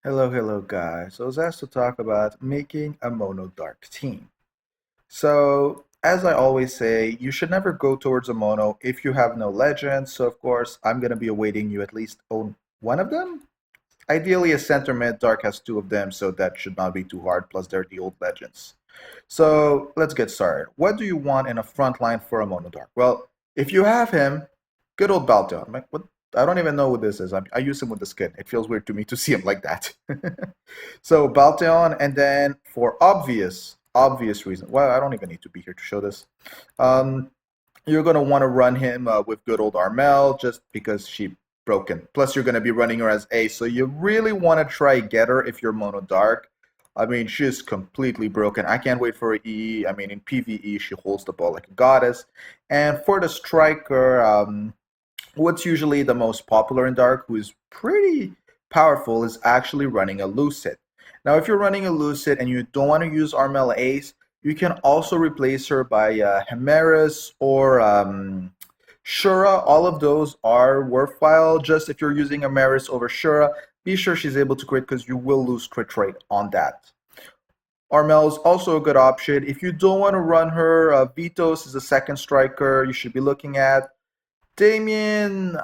Hello guys. I was asked to talk about making a mono dark team. So, as I always say, you should never go towards a mono if you have no legends. So, of course, I'm going to be awaiting you at least own one of them. Ideally, a center mid dark has two of them, so that should not be too hard. Plus, they're the old legends. So, let's get started. What do you want in a front line for a mono dark? Well, if you have him, good old Balteon. Like, what? I don't even know what this is. I use him with the skin. It feels weird to me to see him like that. So Balteon, and then for obvious reason. Well, I don't even need to be here to show this. Um, you're gonna want to run him with good old Armel just because she broken. Plus, you're gonna be running her as Ace, so you really want to try get her if you're mono dark. I mean, she's completely broken. I can't wait for her EE. I mean, in PvE, she holds the ball like a goddess. And for the striker, what's usually the most popular in Dark, who is pretty powerful, is actually running a Lucid. Now, if you're running a Lucid and you don't want to use Armel Ace, you can also replace her by Hemeris or Shura. All of those are worthwhile. Just if you're using Hemeris over Shura, be sure she's able to crit because you will lose crit rate on that. Armel is also a good option. If you don't want to run her, Vitos is the second striker you should be looking at. Damien,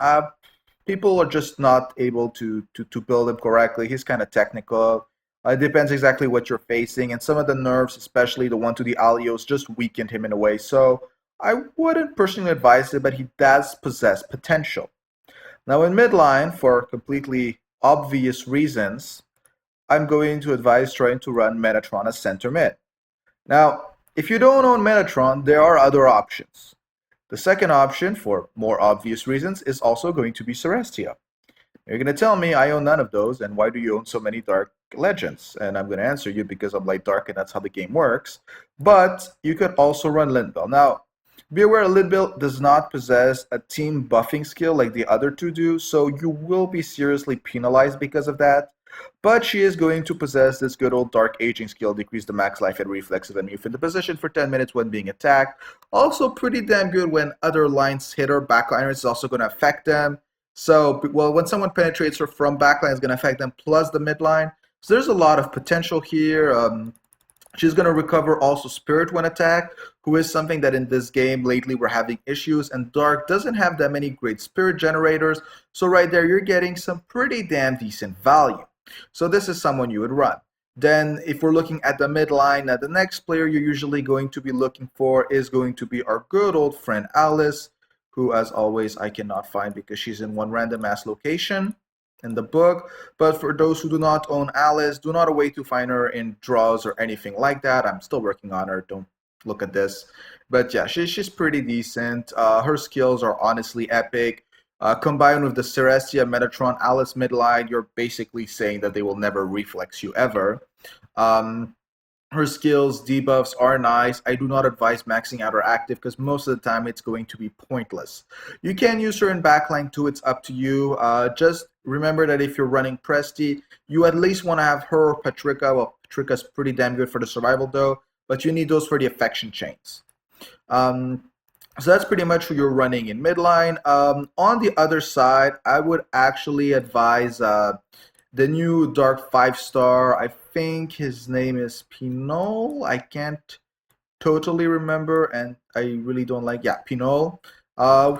people are just not able to build him correctly. He's kind of technical. It depends exactly what you're facing, and some of the nerfs, especially the one to the Alios, just weakened him in a way. So I wouldn't personally advise it, but he does possess potential. Now in midline, for completely obvious reasons, I'm going to advise trying to run Metatron as center mid. Now, if you don't own Metatron, there are other options. The second option, for more obvious reasons, is also going to be Celestia. You're going to tell me I own none of those, and why do you own so many Dark Legends? And I'm going to answer you because I'm light dark, and that's how the game works. But you could also run Lindbell. Now, be aware Lindbell does not possess a team buffing skill like the other two do, so you will be seriously penalized because of that. But she is going to possess this good old Dark Aging skill, decrease the max life and reflex of enemy in the position for 10 minutes when being attacked. Also pretty damn good when other lines hit her. Backliners is also going to affect them. So, well, when someone penetrates her from backline, it's going to affect them plus the midline. So there's a lot of potential here. She's going to recover also Spirit when attacked, who is something that in this game lately we're having issues, and Dark doesn't have that many great Spirit generators, so right there you're getting some pretty damn decent value. So this is someone you would run. Then if we're looking at the midline, the next player you're usually going to be looking for is going to be our good old friend Alice, who as always I cannot find because she's in one random ass location in the book. But for those who do not own Alice, do not wait to find her in draws or anything like that. I'm still working on her. Don't look at this. But yeah, she's pretty decent. Her skills are honestly epic. Combined with the Celestia, Metatron, Alice midline, you're basically saying that they will never reflex you ever. Um, her skills, debuffs are nice. I do not advise maxing out her active because most of the time it's going to be pointless. You can use her in backline too, it's up to you. Just remember that if you're running Presti, you at least want to have her or Patrika. Well, Patrika's pretty damn good for the survival though, but you need those for the affection chains. Um, so that's pretty much who you're running in midline. On the other side, I would actually advise the new Dark 5-star. I think his name is Pinol. I can't totally remember, and I really don't like, yeah, Pinol.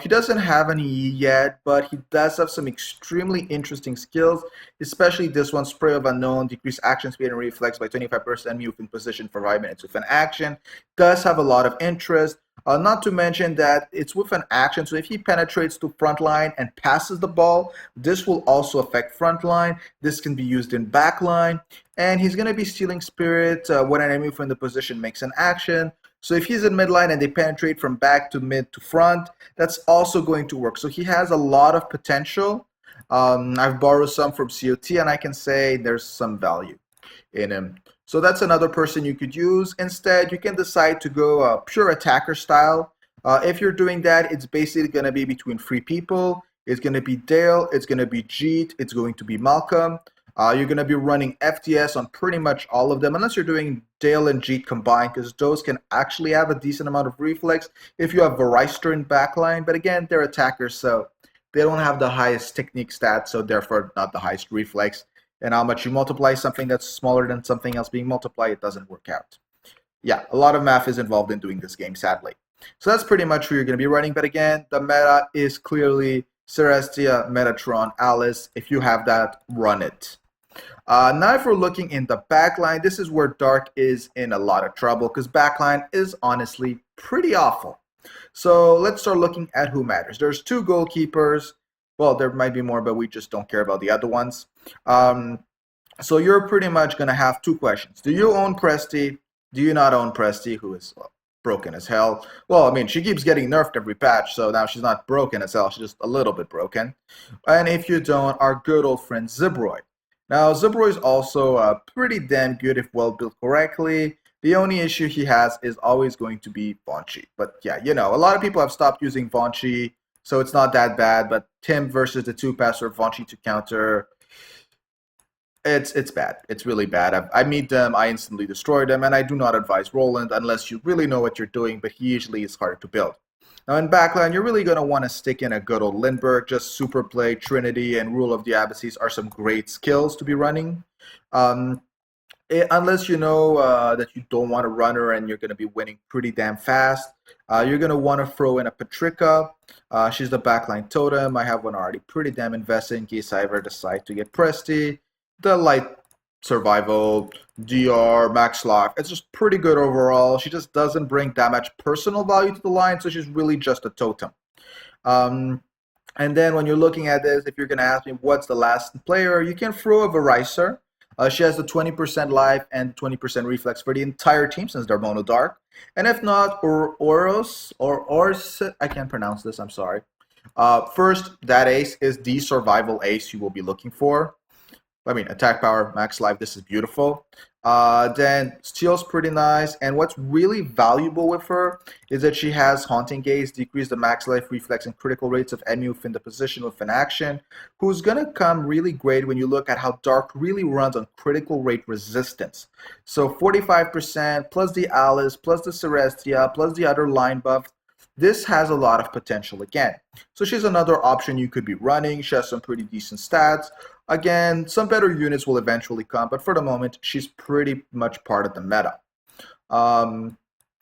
He doesn't have any yet, but he does have some extremely interesting skills, especially this one, Spray of Unknown, decrease action speed and reflex by 25%, move in position for 5 minutes with an action. Does have a lot of interest. Not to mention that it's with an action, so if he penetrates to frontline and passes the ball, this will also affect frontline. This can be used in backline, and he's going to be stealing spirit when an enemy from the position makes an action. So if he's in midline and they penetrate from back to mid to front, that's also going to work. So he has a lot of potential. I've borrowed some from COT, and I can say there's some value in him. So that's another person you could use. Instead, you can decide to go pure attacker style. If you're doing that, it's basically going to be between three people. It's going to be Dale, it's going to be Jeet, it's going to be Malcolm. You're going to be running FTS on pretty much all of them, unless you're doing Dale and Jeet combined, because those can actually have a decent amount of reflex if you have Varister in backline. But again, they're attackers, so they don't have the highest technique stats, so therefore not the highest reflex. and how much you multiply something that's smaller than something else being multiplied, it doesn't work out. Yeah, a lot of math is involved in doing this game, sadly. So that's pretty much who you're going to be running. But again, the meta is clearly Celestia, Metatron, Alice. If you have that, run it. Now, if we're looking in the backline, this is where Dark is in a lot of trouble because backline is honestly pretty awful. So let's start looking at who matters. There's two goalkeepers. Well, there might be more, but we just don't care about the other ones. So you're pretty much going to have two questions. Do you own Presti? Do you not own Presti, who is broken as hell? Well, I mean, she keeps getting nerfed every patch, so now she's not broken as hell. She's just a little bit broken. And if you don't, our good old friend Zibroy. Now, Zibroy is also pretty damn good if well built correctly. The only issue he has is always going to be Vonchi. But yeah, you know, a lot of people have stopped using Vonchi, so it's not that bad. But Tim versus the two-passer Vonchi to counter, it's bad. It's really bad. I meet them, I instantly destroy them, and I do not advise Roland unless you really know what you're doing, but he usually is harder to build. Now in backline, you're really going to want to stick in a good old Lindbergh. Just Super Play, Trinity, and Rule of the Abbacies are some great skills to be running. Unless you know that you don't want a runner and you're going to be winning pretty damn fast, you're going to want to throw in a Patrica. She's the backline totem. I have one already pretty damn invested in case I ever decide to get Presti. The light survival, DR, max lock. It's just pretty good overall. She just doesn't bring that much personal value to the line, so she's really just a totem. And then when you're looking at this, if you're going to ask me what's the last player, you can throw a Vericer. She has the 20% life and 20% reflex for the entire team since they're mono dark. And if not, Oros, I can't pronounce this, I'm sorry. First, that ace is the survival ace you will be looking for. I mean, attack power, max life, this is beautiful. Then Steel's pretty nice, and what's really valuable with her is that she has Haunting Gaze, decrease the max life, reflex, and critical rates of any within the position with an action, who's going to come really great when you look at how Dark really runs on critical rate resistance. So 45% plus the Alice, plus the Celestia, plus the other line buff. This has a lot of potential again. So she's another option you could be running. She has some pretty decent stats. Again, some better units will eventually come, but for the moment, she's pretty much part of the meta.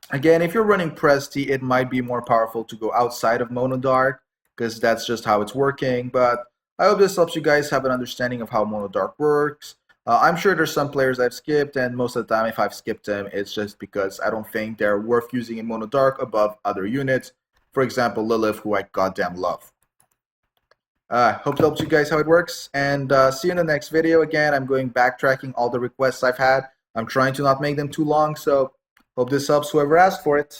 Again, if you're running Presti, it might be more powerful to go outside of Mono Dark, because that's just how it's working, but I hope this helps you guys have an understanding of how Mono Dark works. I'm sure there's some players I've skipped, and most of the time if I've skipped them, it's just because I don't think they're worth using in Mono Dark above other units. For example, Lilith, who I goddamn love. Hope it helps you guys how it works, and see you in the next video. Again, I'm going backtracking all the requests I've had. I'm trying to not make them too long, so hope this helps whoever asked for it.